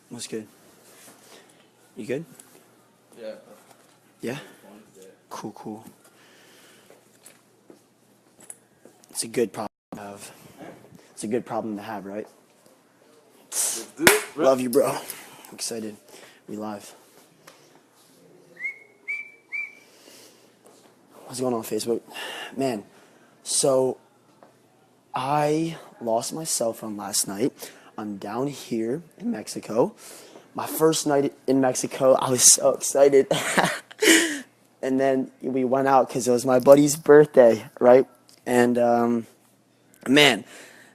What's good? You good? Yeah. Yeah? Cool, cool. It's a good problem to have. It's a good problem to have, right? Let's do it, bro. Love you, bro. I'm excited. We live. What's going on Facebook? Man, so I lost my cell phone last night. I'm down here in Mexico. My first night in Mexico, I was so excited. And then we went out because it was my buddy's birthday, right? And man,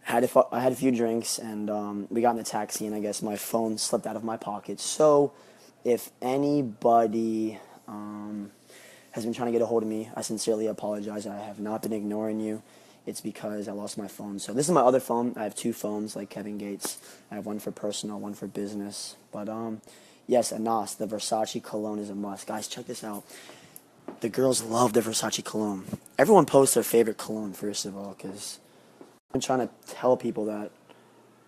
I had a few drinks, and we got in a taxi, and I guess my phone slipped out of my pocket. So if anybody has been trying to get a hold of me, I sincerely apologize. I have not been ignoring you. It's because I lost my phone. So this is my other phone. I have two phones like Kevin Gates. I have one for personal, one for business. But yes, Anas, the Versace cologne is a must. Guys, check this out. The girls love the Versace cologne. Everyone posts their favorite cologne, first of all, because I'm trying to tell people that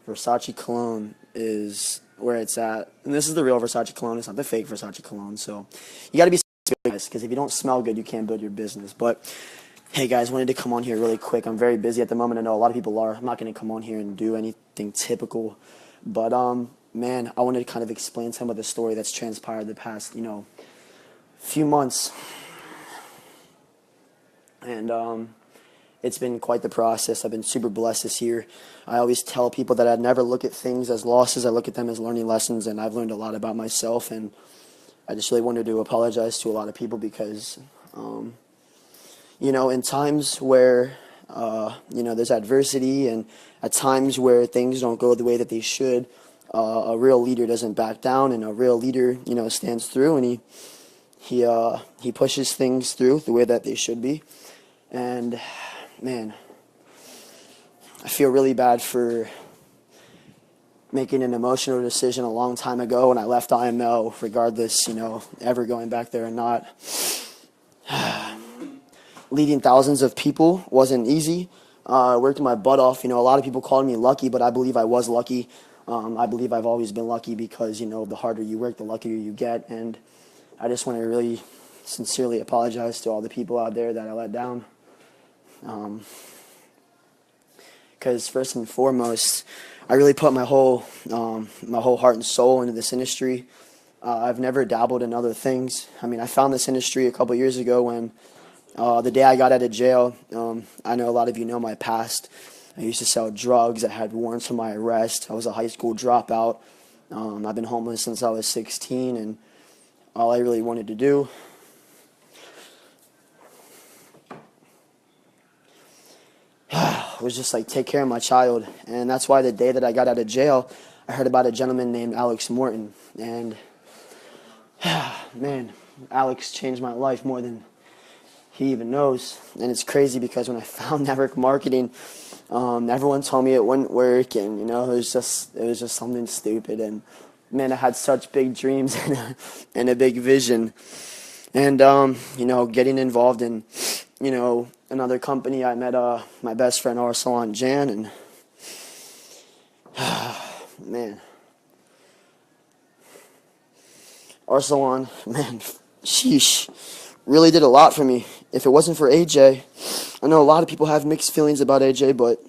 Versace cologne is where it's at. And this is the real Versace cologne. It's not the fake Versace cologne. So you got to be serious, because if you don't smell good, you can't build your business. But hey guys, wanted to come on here really quick. I'm very busy at the moment. I know a lot of people are. I'm not going to come on here and do anything typical. But man, I wanted to kind of explain some of the story that's transpired the past, few months. And it's been quite the process. I've been super blessed this year. I always tell people that I'd never look at things as losses. I look at them as learning lessons, and I've learned a lot about myself. And I just really wanted to apologize to a lot of people because in times where, there's adversity, and at times where things don't go the way that they should, a real leader doesn't back down, and a real leader, stands through, and he pushes things through the way that they should be. And, man, I feel really bad for making an emotional decision a long time ago when I left IML, regardless, ever going back there or not. Leading thousands of people wasn't easy. I worked my butt off. A lot of people called me lucky, but I believe I was lucky. I believe I've always been lucky because, the harder you work, the luckier you get. And I just want to really sincerely apologize to all the people out there that I let down. Because first and foremost, I really put my whole heart and soul into this industry. I've never dabbled in other things. I found this industry a couple years ago when the day I got out of jail. I know a lot of you know my past. I used to sell drugs. I had warrants for my arrest. I was a high school dropout. I've been homeless since I was 16, and all I really wanted to do was just take care of my child. And that's why the day that I got out of jail, I heard about a gentleman named Alex Morton. And man, Alex changed my life more than he even knows. And it's crazy because when I found network marketing, everyone told me it wouldn't work, and it was just something stupid. And man, I had such big dreams and a big vision. And getting involved in another company, I met my best friend Arsalan Jan, and man, Arsalan, man, sheesh, really did a lot for me. If it wasn't for AJ, I know a lot of people have mixed feelings about AJ, but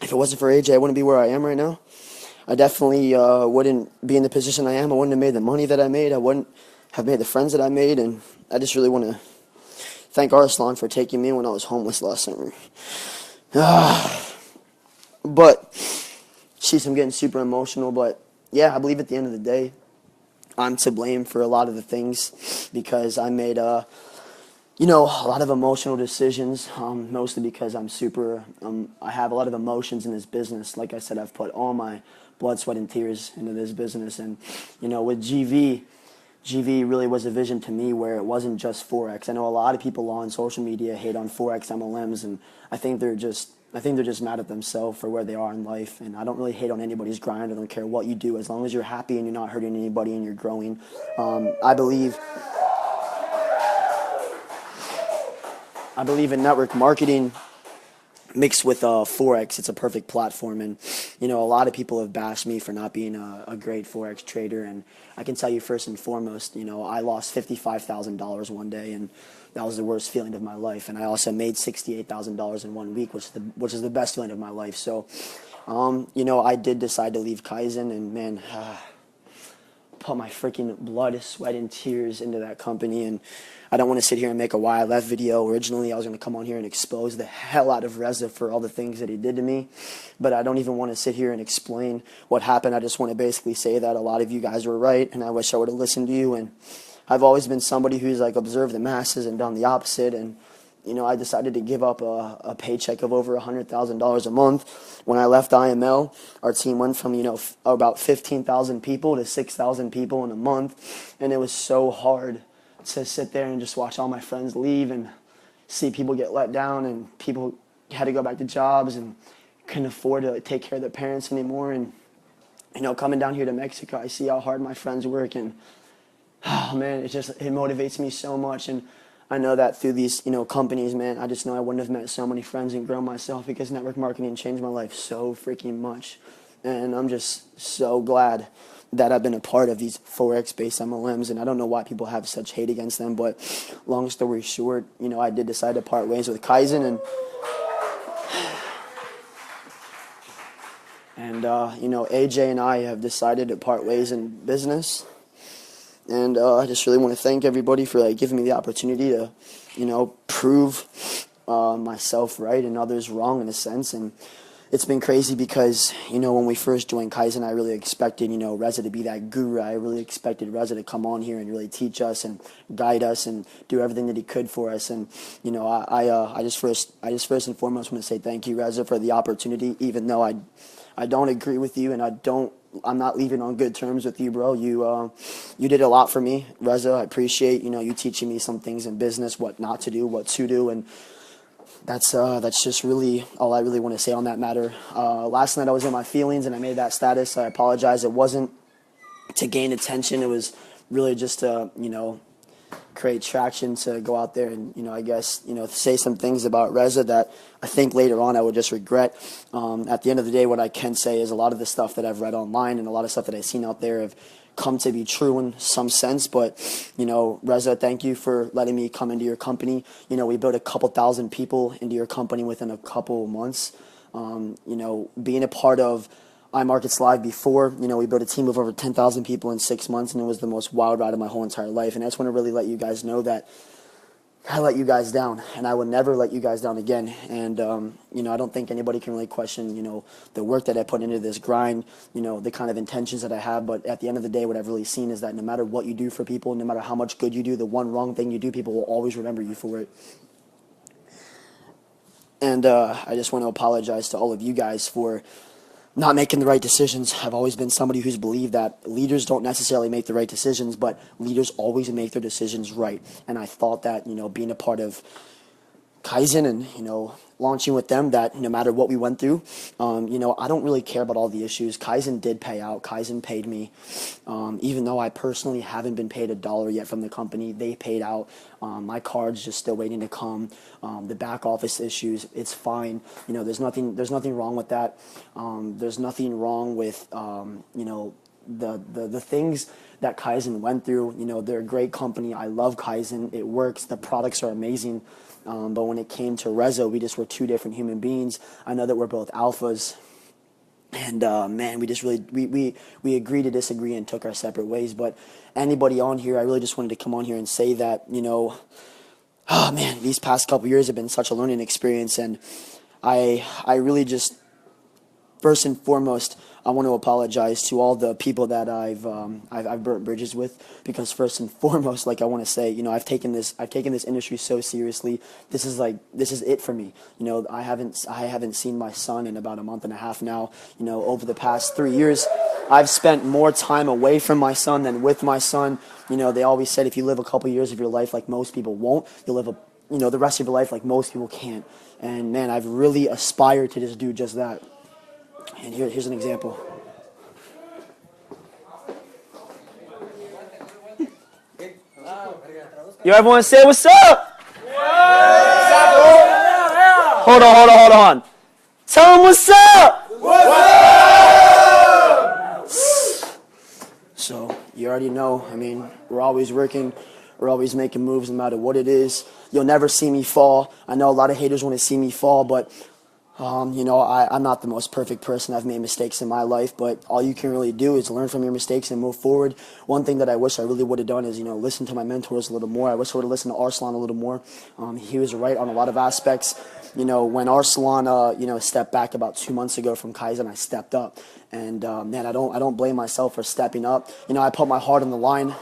if it wasn't for AJ, I wouldn't be where I am right now. I definitely wouldn't be in the position I am. I wouldn't have made the money that I made. I wouldn't have made the friends that I made. And I just really want to thank Arslan for taking me when I was homeless last summer. But, jeez, I'm getting super emotional. But, yeah, I believe at the end of the day, I'm to blame for a lot of the things because I made a lot of emotional decisions, mostly because I'm I have a lot of emotions in this business. Like I said, I've put all my blood, sweat, and tears into this business. And, with GV really was a vision to me where it wasn't just Forex. I know a lot of people on social media hate on Forex MLMs, and I think they're just mad at themselves for where they are in life. And I don't really hate on anybody's grind. I don't care what you do, as long as you're happy and you're not hurting anybody and you're growing. I believe in network marketing mixed with Forex, it's a perfect platform. And, a lot of people have bashed me for not being a great Forex trader. And I can tell you first and foremost, I lost $55,000 one day, and that was the worst feeling of my life. And I also made $68,000 in 1 week, which is the best feeling of my life. So, I did decide to leave Kaizen, and man, put my freaking blood, sweat, and tears into that company. And I don't want to sit here and make a why I left video. Originally, I was going to come on here and expose the hell out of Reza for all the things that he did to me. But I don't even want to sit here and explain what happened. I just want to basically say that a lot of you guys were right, and I wish I would have listened to you. And I've always been somebody who's like observed the masses and done the opposite. And I decided to give up a paycheck of over $100,000 a month. When I left IML, our team went from, about 15,000 people to 6,000 people in a month. And it was so hard to sit there and just watch all my friends leave and see people get let down, and people had to go back to jobs and couldn't afford to take care of their parents anymore. And, coming down here to Mexico, I see how hard my friends work, and, oh, man, it motivates me so much. And I know that through these, companies, man, I just know I wouldn't have met so many friends and grown myself, because network marketing changed my life so freaking much. And I'm just so glad that I've been a part of these Forex-based MLMs, and I don't know why people have such hate against them, but long story short, I did decide to part ways with Kaizen, and AJ and I have decided to part ways in business. And I just really want to thank everybody for giving me the opportunity to, prove myself right and others wrong in a sense. And it's been crazy because, when we first joined Kaizen, I really expected, Reza to be that guru. I really expected Reza to come on here and really teach us and guide us and do everything that he could for us. And, I just first and foremost want to say thank you, Reza, for the opportunity, even though I don't agree with you, and I'm not leaving on good terms with you, bro. You did a lot for me, Reza. I appreciate, you teaching me some things in business, what not to do, what to do, and that's just really all I really want to say on that matter. Last night I was in my feelings, and I made that status. I apologize. It wasn't to gain attention. It was really just to, create traction to go out there and, I guess, say some things about Reza that I think later on I would just regret. At the end of the day, what I can say is a lot of the stuff that I've read online and a lot of stuff that I've seen out there have come to be true in some sense. But, Reza, thank you for letting me come into your company. We built a couple thousand people into your company within a couple months. Being a part of iMarkets Live before, we built a team of over 10,000 people in 6 months, and it was the most wild ride of my whole entire life. And I just want to really let you guys know that I let you guys down, and I will never let you guys down again. And, I don't think anybody can really question, the work that I put into this grind, the kind of intentions that I have. But at the end of the day, what I've really seen is that no matter what you do for people, no matter how much good you do, the one wrong thing you do, people will always remember you for it. And I just want to apologize to all of you guys for not making the right decisions. I've always been somebody who's believed that leaders don't necessarily make the right decisions, but leaders always make their decisions right. And I thought that, being a part of Kaizen and, launching with them, that no matter what we went through, I don't really care about all the issues. Kaizen did pay out. Kaizen paid me. Even though I personally haven't been paid $1 yet from the company, they paid out. My card's just still waiting to come. The back office issues, it's fine. There's nothing wrong with that. There's nothing wrong with, the things that Kaizen went through. They're a great company. I love Kaizen. It works. The products are amazing. But when it came to Reza, we just were two different human beings. I know that we're both alphas. And, man, we just really, we agreed to disagree and took our separate ways. But anybody on here, I really just wanted to come on here and say that, oh, man, these past couple years have been such a learning experience. And I really just, first and foremost, I want to apologize to all the people that I've burnt bridges with, because first and foremost, I want to say, I've taken this industry so seriously. This is it for me. I haven't seen my son in about a month and a half now. Over the past 3 years, I've spent more time away from my son than with my son. They always said if you live a couple years of your life like most people won't, you'll live the rest of your life like most people can't. And man, I've really aspired to just do just that. And here's an example. Yo, everyone say what's up? Hold on. Tell them what's up. So you already know. I mean, we're always working. We're always making moves no matter what it is. You'll never see me fall. I know a lot of haters want to see me fall, but I'm not the most perfect person. I've made mistakes in my life, but all you can really do is learn from your mistakes and move forward. One thing that I wish I really would have done is, listen to my mentors a little more. I wish I would have listened to Arslan a little more. He was right on a lot of aspects. When Arslan, stepped back about 2 months ago from Kaizen, I stepped up. And, man, I don't blame myself for stepping up. I put my heart on the line.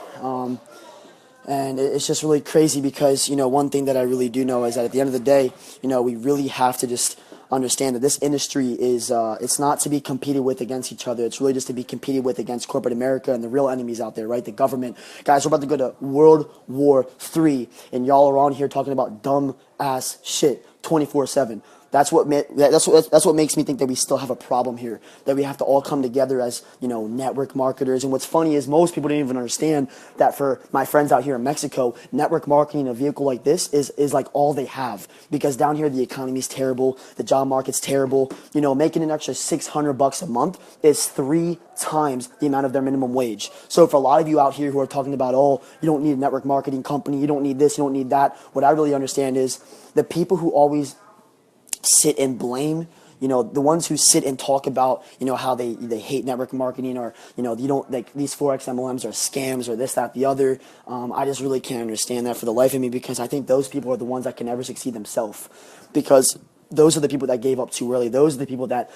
And it's just really crazy because, one thing that I really do know is that at the end of the day, we really have to just understand that this industry is, it's not to be competed with against each other. It's really just to be competed with against corporate America and the real enemies out there, right? The government. Guys, we're about to go to World War III, and y'all are on here talking about dumb ass shit 24/7. That's what makes me think that we still have a problem here, that we have to all come together as, network marketers. And what's funny is most people don't even understand that for my friends out here in Mexico, network marketing, a vehicle like this is like all they have, because down here the economy's terrible, the job market's terrible. Making an extra $600 a month is 3 times the amount of their minimum wage. So for a lot of you out here who are talking about, oh, you don't need a network marketing company, you don't need this, you don't need that, what I really understand is the people who always sit and blame, the ones who sit and talk about, how they hate network marketing, or, you don't, like, these Forex MLMs are scams or this, that, the other. I just really can't understand that for the life of me, because I think those people are the ones that can never succeed themselves, because those are the people that gave up too early. Those are the people that,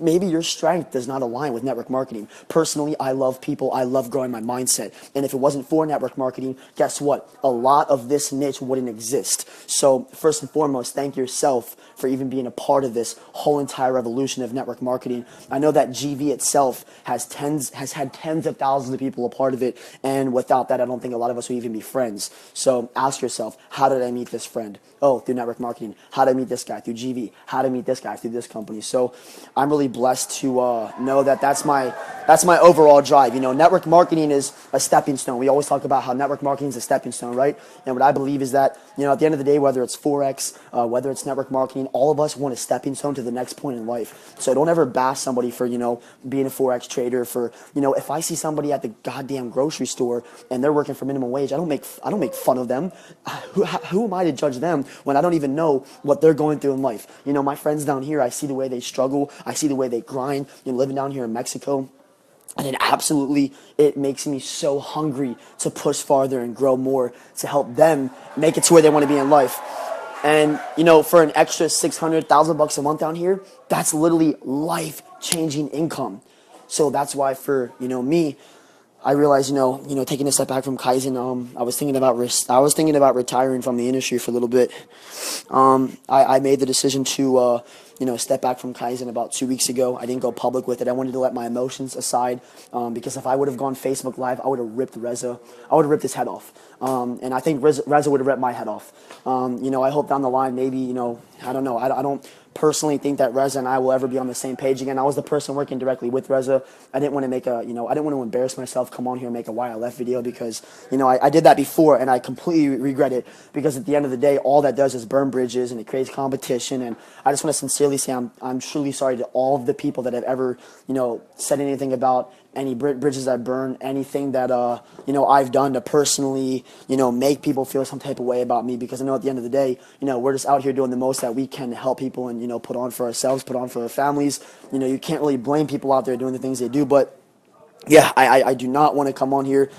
maybe your strength does not align with network marketing. Personally, I love people. I love growing my mindset. And if it wasn't for network marketing, guess what? A lot of this niche wouldn't exist. So first and foremost, thank yourself for even being a part of this whole entire revolution of network marketing. I know that GV itself has had tens of thousands of people a part of it. And without that, I don't think a lot of us would even be friends. So ask yourself, how did I meet this friend? Oh, through network marketing. How did I meet this guy? Through GV. How to meet this guy? Through this company. So I'm really blessed to know that that's my overall drive. Network marketing is a stepping stone. We always talk about how network marketing is a stepping stone, right? And what I believe is that, at the end of the day, whether it's Forex, whether it's network marketing, all of us want a stepping stone to the next point in life. So don't ever bash somebody for, being a Forex trader, for, if I see somebody at the goddamn grocery store and they're working for minimum wage, I don't make fun of them. Who am I to judge them when I don't even know what they're going through in life? My friends down here, I see the way they struggle. I see the way they grind. Living down here in Mexico, and it makes me so hungry to push farther and grow more to help them make it to where they want to be in life. And, for an extra $600,000 a month down here, that's literally life-changing income. So that's why for, me, I realized, taking a step back from Kaizen, I was thinking about retiring from the industry for a little bit. I made the decision to, step back from Kaizen about 2 weeks ago. I didn't go public with it. I wanted to let my emotions aside, because if I would have gone Facebook Live, I would have ripped Reza. I would have ripped his head off. And I think Reza would have ripped my head off. I hope down the line, maybe, I don't know. I don't personally think that Reza and I will ever be on the same page again. I was the person working directly with Reza. I didn't want to make I didn't want to embarrass myself, come on here and make a why I left video, because, I did that before and I completely regret it, because at the end of the day, all that does is burn bridges and it creates competition. And I just want to sincerely say I'm truly sorry to all of the people that have ever, said anything about any bridges I burn, anything that, I've done to personally, make people feel some type of way about me, because I know at the end of the day, we're just out here doing the most that we can to help people and, put on for ourselves, put on for our families. You can't really blame people out there doing the things they do, but yeah, I do not want to come on here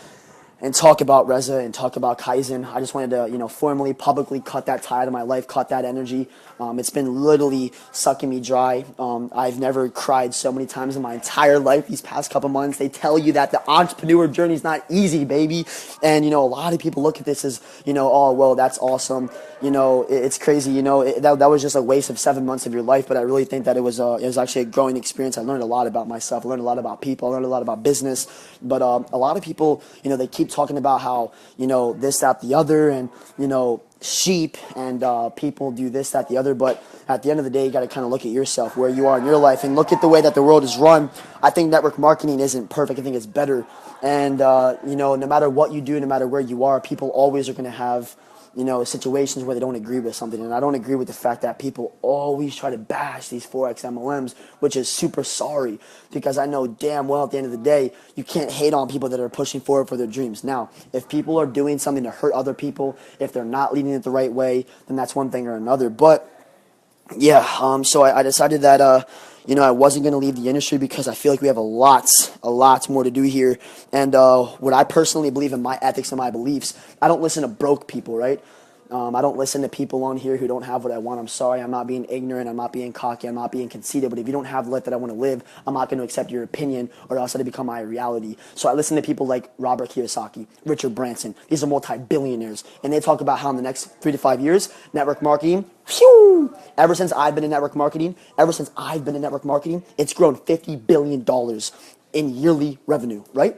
and talk about Reza and talk about Kaizen. I just wanted to, formally, publicly cut that tie out of my life, cut that energy. It's been literally sucking me dry. I've never cried so many times in my entire life these past couple months. They tell you that the entrepreneur journey is not easy, baby. And, a lot of people look at this as, oh, well, that's awesome. It's crazy. That was just a waste of 7 months of your life. But I really think that it was actually a growing experience. I learned a lot about myself. I learned a lot about people. I learned a lot about business. But a lot of people, they keep talking about how, this, that, the other, and, sheep and people do this, that, the other. But at the end of the day, you got to kind of look at yourself, where you are in your life, and look at the way that the world is run. I think network marketing isn't perfect. I think it's better. And, no matter what you do, no matter where you are, people always are going to have situations where they don't agree with something. And I don't agree with the fact that people always try to bash these Forex MLMs, which is super sorry, because I know damn well at the end of the day, you can't hate on people that are pushing forward for their dreams. Now, if people are doing something to hurt other people, if they're not leading it the right way, then that's one thing or another. But yeah, so I decided that, I wasn't going to leave the industry because I feel like we have a lot more to do here. And what I personally believe in, my ethics and my beliefs, I don't listen to broke people, right? I don't listen to people on here who don't have what I want. I'm sorry, I'm not being ignorant, I'm not being cocky, I'm not being conceited, but if you don't have the life that I want to live, I'm not going to accept your opinion, or else it'll become my reality. So I listen to people like Robert Kiyosaki, Richard Branson. These are multi-billionaires, and they talk about how in the next 3 to 5 years, network marketing, phew, ever since I've been in network marketing, it's grown $50 billion in yearly revenue, right?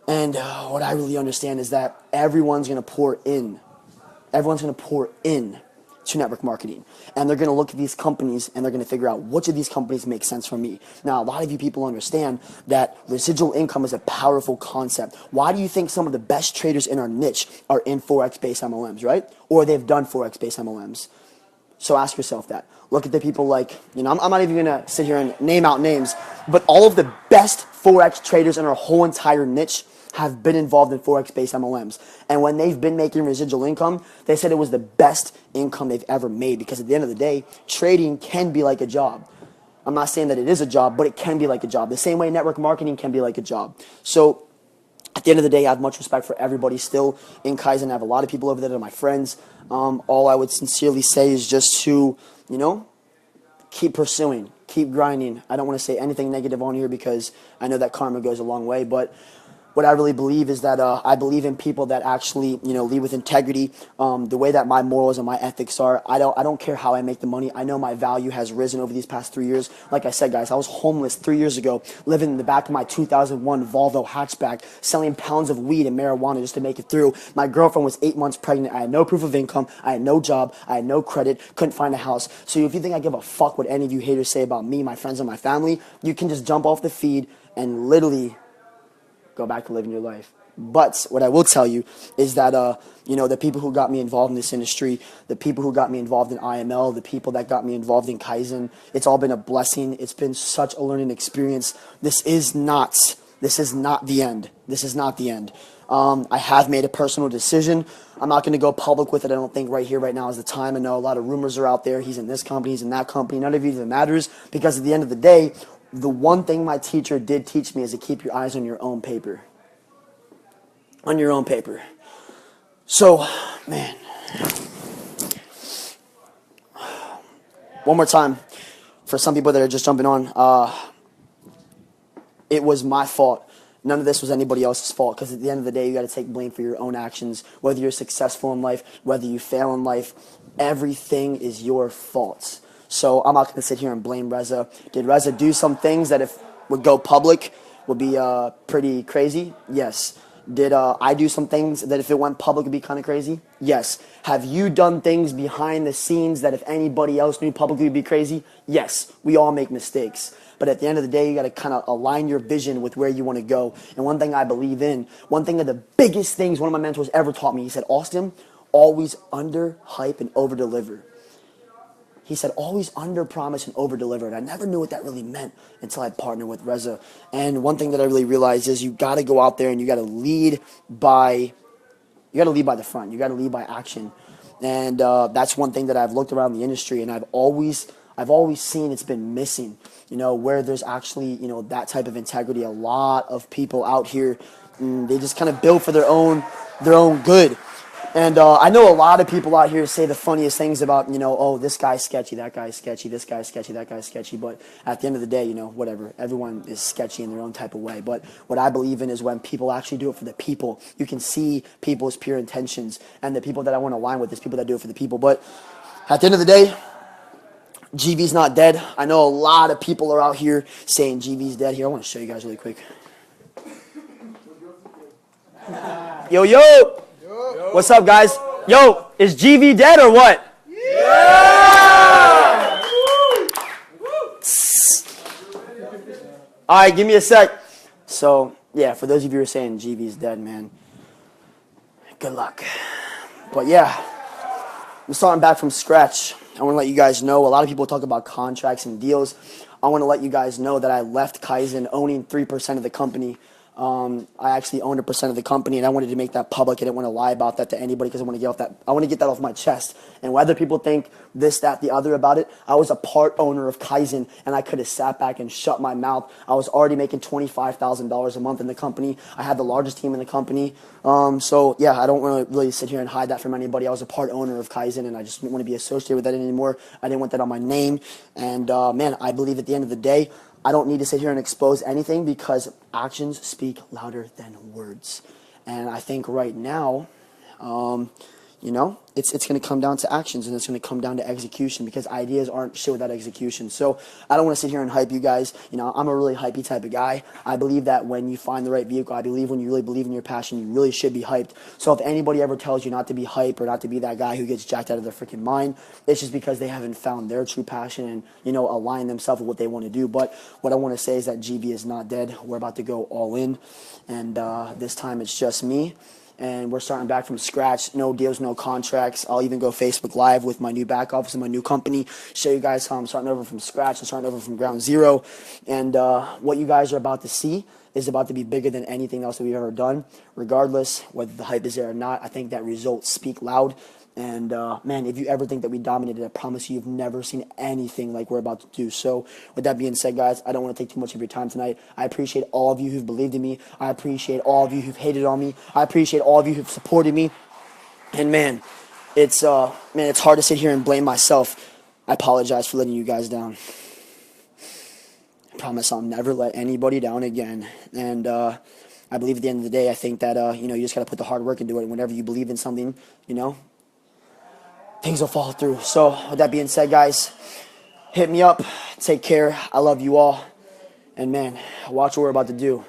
And what I really understand is that everyone's going to pour in to network marketing. And they're going to look at these companies and they're going to figure out which of these companies make sense for me. Now, a lot of you people understand that residual income is a powerful concept. Why do you think some of the best traders in our niche are in Forex-based MLMs, right? Or they've done Forex-based MLMs? So ask yourself that. Look at the people like, I'm not even going to sit here and name out names, but all of the best Forex traders in our whole entire niche have been involved in Forex-based MLMs. And when they've been making residual income, they said it was the best income they've ever made, because at the end of the day, trading can be like a job. I'm not saying that it is a job, but it can be like a job. The same way network marketing can be like a job. So at the end of the day, I have much respect for everybody still in Kaizen. I have a lot of people over there that are my friends. All I would sincerely say is just to, keep pursuing, keep grinding. I don't want to say anything negative on here because I know that karma goes a long way, but what I really believe is that I believe in people that actually, lead with integrity. The way that my morals and my ethics are, I don't care how I make the money. I know my value has risen over these past 3 years. Like I said, guys, I was homeless 3 years ago, living in the back of my 2001 Volvo hatchback, selling pounds of weed and marijuana just to make it through. My girlfriend was 8 months pregnant. I had no proof of income. I had no job. I had no credit. Couldn't find a house. So if you think I give a fuck what any of you haters say about me, my friends, and my family, you can just jump off the feed and literally go back to living your life. But what I will tell you is that, the people who got me involved in this industry, the people who got me involved in IML, the people that got me involved in Kaizen, it's all been a blessing. It's been such a learning experience. This is not the end. This is not the end. I have made a personal decision. I'm not going to go public with it. I don't think right here, right now is the time. I know a lot of rumors are out there. He's in this company, he's in that company. None of it even matters, because at the end of the day, the one thing my teacher did teach me is to keep your eyes on your own paper. On your own paper. So, man. One more time, for some people that are just jumping on, it was my fault. None of this was anybody else's fault, because at the end of the day, you got to take blame for your own actions. Whether you're successful in life, whether you fail in life, everything is your fault. So I'm not going to sit here and blame Reza. Did Reza do some things that if would go public would be pretty crazy? Yes. Did I do some things that if it went public would be kind of crazy? Yes. Have you done things behind the scenes that if anybody else knew publicly would be crazy? Yes. We all make mistakes. But at the end of the day, you got to kind of align your vision with where you want to go. And one thing I believe in, one thing of the biggest things one of my mentors ever taught me, he said, Austin, always under hype and over deliver. He said, always under-promise and over-deliver. And I never knew what that really meant until I partnered with Reza. And one thing that I really realized is you got to go out there and you got to lead by the front. You got to lead by action. And that's one thing that I've looked around the industry and I've always seen it's been missing. Where there's actually, that type of integrity. A lot of people out here, they just kind of build for their own good. And I know a lot of people out here say the funniest things about, oh, this guy's sketchy, that guy's sketchy, this guy's sketchy, that guy's sketchy. But at the end of the day, whatever. Everyone is sketchy in their own type of way. But what I believe in is when people actually do it for the people, you can see people's pure intentions. And the people that I want to align with is people that do it for the people. But at the end of the day, GV's not dead. I know a lot of people are out here saying GV's dead. Here, I want to show you guys really quick. Yo, yo! What's up, guys? Yo, is GV dead or what? Yeah! All right, give me a sec. So, yeah, for those of you who are saying GV's dead, man, good luck. But yeah, I'm starting back from scratch. I want to let you guys know, a lot of people talk about contracts and deals. I want to let you guys know that I left Kaizen owning 3% of the company. I actually owned 1% of the company, and I wanted to make that public. I didn't want to lie about that to anybody because I want to get that off my chest. And whether people think this, that, the other about it, I was a part owner of Kaizen, and I could have sat back and shut my mouth. I was already making $25,000 a month in the company. I had the largest team in the company. So yeah, I don't want to really sit here and hide that from anybody. I was a part owner of Kaizen, and I just didn't want to be associated with that anymore. I didn't want that on my name. And man, I believe at the end of the day, I don't need to sit here and expose anything because actions speak louder than words. And I think right now, it's going to come down to actions, and it's going to come down to execution, because ideas aren't shit without execution. So I don't want to sit here and hype you guys. I'm a really hypey type of guy. I believe that when you find the right vehicle, I believe when you really believe in your passion, you really should be hyped. So if anybody ever tells you not to be hype or not to be that guy who gets jacked out of their freaking mind, it's just because they haven't found their true passion and, align themselves with what they want to do. But what I want to say is that GB is not dead. We're about to go all in, and this time it's just me. And we're starting back from scratch. No deals, no contracts. I'll even go Facebook Live with my new back office and my new company. Show you guys how I'm starting over from scratch and starting over from ground zero. And what you guys are about to see is about to be bigger than anything else that we've ever done. Regardless whether the hype is there or not, I think that results speak loud. And man, if you ever think that we dominated, I promise you've never seen anything like we're about to do. So with that being said, guys, I don't want to take too much of your time tonight. I appreciate all of you who've believed in me. I appreciate all of you who've hated on me. I appreciate all of you who've supported me. And man, it's hard to sit here and blame myself. I apologize for letting you guys down. I promise I'll never let anybody down again. And I believe at the end of the day, I think that you just got to put the hard work into it. And whenever you believe in something, things will fall through. So with that being said, guys, hit me up. Take care. I love you all. And man, watch what we're about to do,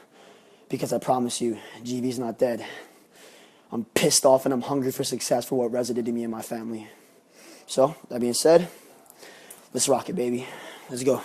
because I promise you, GB's not dead. I'm pissed off and I'm hungry for success for what Reza did to me and my family. So that being said, let's rock it, baby. Let's go.